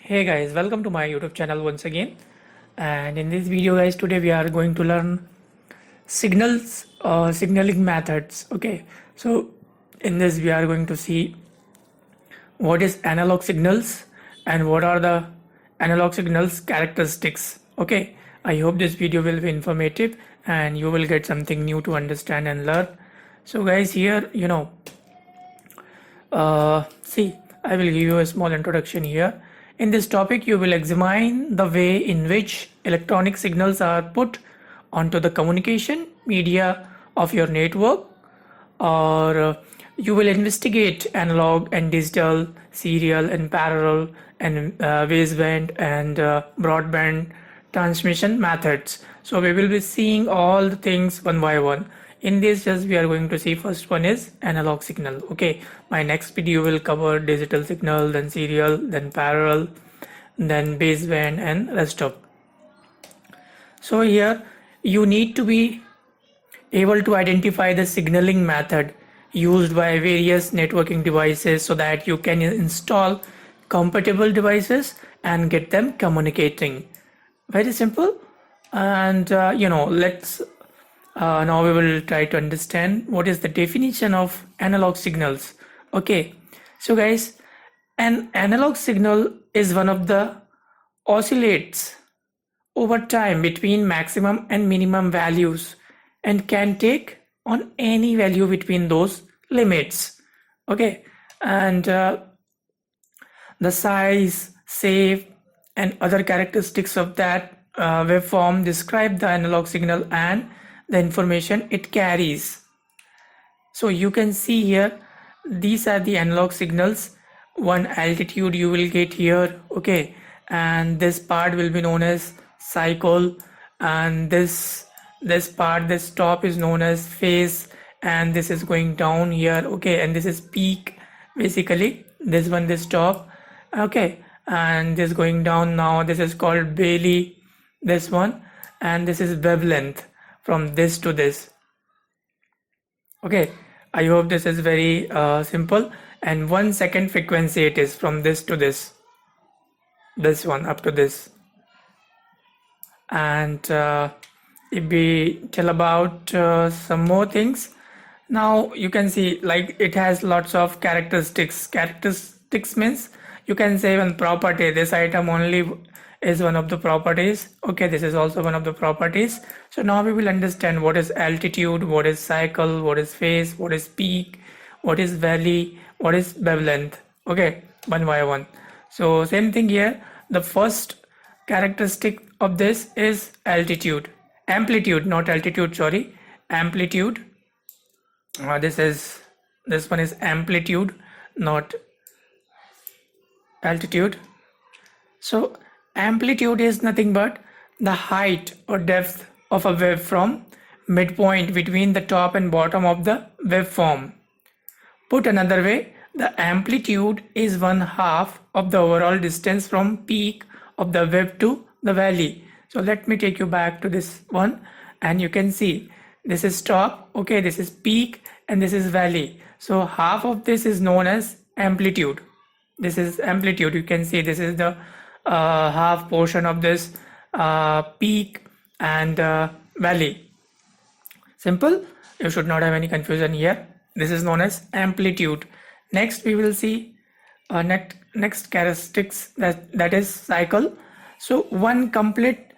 Hey guys, welcome to my YouTube channel once again. And in this video, guys, today we are going to learn signaling methods. Okay, so in this, we are going to see what is analog signals and what are the analog signals characteristics. Okay, I hope this video will be informative and you will get something new to understand and learn. So, guys, here, see, I will give you a small introduction here. In this topic, you will examine the way in which electronic signals are put onto the communication media of your network, or you will investigate analog and digital, serial and parallel, and baseband and broadband transmission methods. So we will be seeing all the things one by one. In this, just we are going to see first one is analog signal. Okay, my next video will cover digital signal, then serial, then parallel, then baseband and rest of. So here you need to be able to identify the signaling method used by various networking devices so that you can install compatible devices and get them communicating. Very simple. And let's now we will try to understand what is the definition of analog signals. Okay, so guys, an analog signal is one of the oscillates over time between maximum and minimum values and can take on any value between those limits. Okay, and the size, shape, and other characteristics of that waveform describe the analog signal and the information it carries. So you can see here, these are the analog signals. One altitude you will get here, okay, and this part will be known as cycle, and this part, this top is known as phase, and this is going down here, okay, and this is peak, basically this one, this top, okay, and this going down. Now this is called Bailey, this one, and this is wavelength from this to this. Okay, I hope this is very simple. And 1 second frequency it is from this to this one up to this. And if we tell about some more things, now you can see like it has lots of characteristics. Characteristics means you can say one property, this item only is one of the properties, okay, this is also one of the properties. So now we will understand what is altitude, what is cycle, what is phase, what is peak, what is valley, what is wavelength, okay, one by one. So same thing here, the first characteristic of this is amplitude, not altitude, sorry, amplitude. This one is amplitude, not altitude. So amplitude is nothing but the height or depth of a wave from midpoint between the top and bottom of the waveform. Put another way, the amplitude is 1/2 of the overall distance from peak of the wave to the valley. So let me take you back to this one, and you can see this is top, okay, this is peak, and this is valley. So half of this is known as amplitude. This is amplitude. You can see this is the half portion of this peak and valley. Simple. You should not have any confusion here. This is known as amplitude. Next we will see next characteristics, that is cycle. So one complete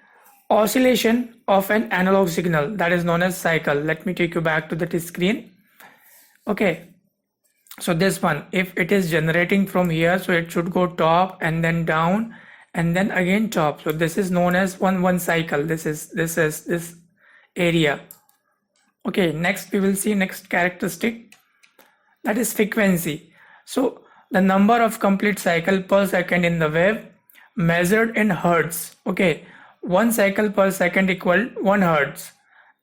oscillation of an analog signal, that is known as cycle. Let me take you back to the screen. Okay, so this one, if it is generating from here, so it should go top and then down and then again top. So this is known as one cycle. This is this area. Okay, next we will see next characteristic, that is frequency. So the number of complete cycle per second in the wave measured in hertz. Okay, 1 cycle per second equal 1 hertz,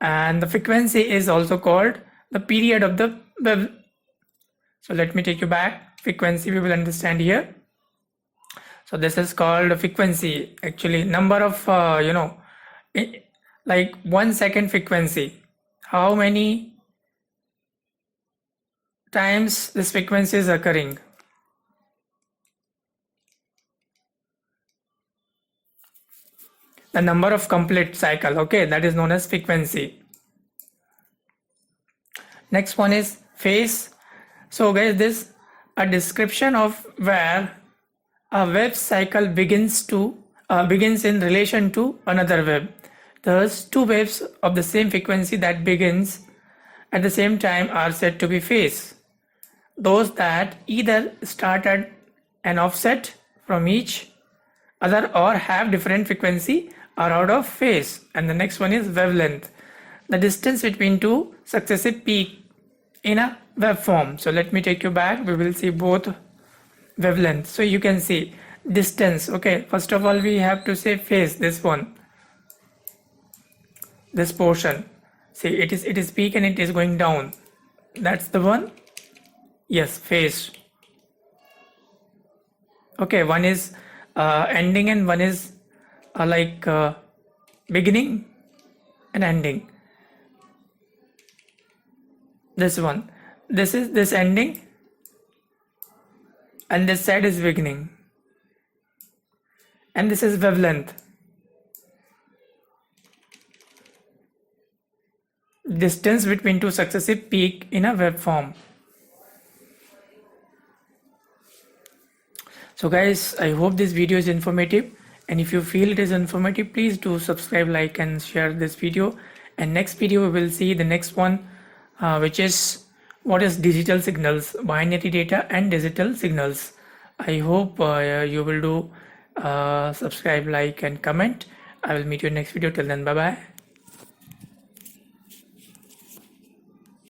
and the frequency is also called the period of the wave. So let me take you back. Frequency we will understand here. So this is called frequency, actually number of like 1 second frequency, how many times this frequency is occurring. the number of complete cycle. Okay, that is known as frequency. Next one is phase. So guys, this a description of where a web cycle begins in relation to another web. Thus, two waves of the same frequency that begins at the same time are said to be phase. Those that either start at an offset from each other or have different frequency are out of phase. And the next one is wavelength, the distance between two successive peaks in a waveform. So let me take you back. We will see both wavelength. So you can see distance. Okay, first of all we have to say phase. This one, this portion, see it is peak and it is going down. That's the one. Yes, phase. Okay, one is ending and one is beginning and ending. This one, this is this ending and this side is beginning, and this is wavelength, distance between two successive peaks in a waveform. So guys, I hope this video is informative, and if you feel it is informative, please do subscribe, like and share this video. And next video we will see the next one, which is what is digital signals, binary data and digital signals. I hope you will do subscribe, like and comment. I will meet you in next video. Till then, bye bye.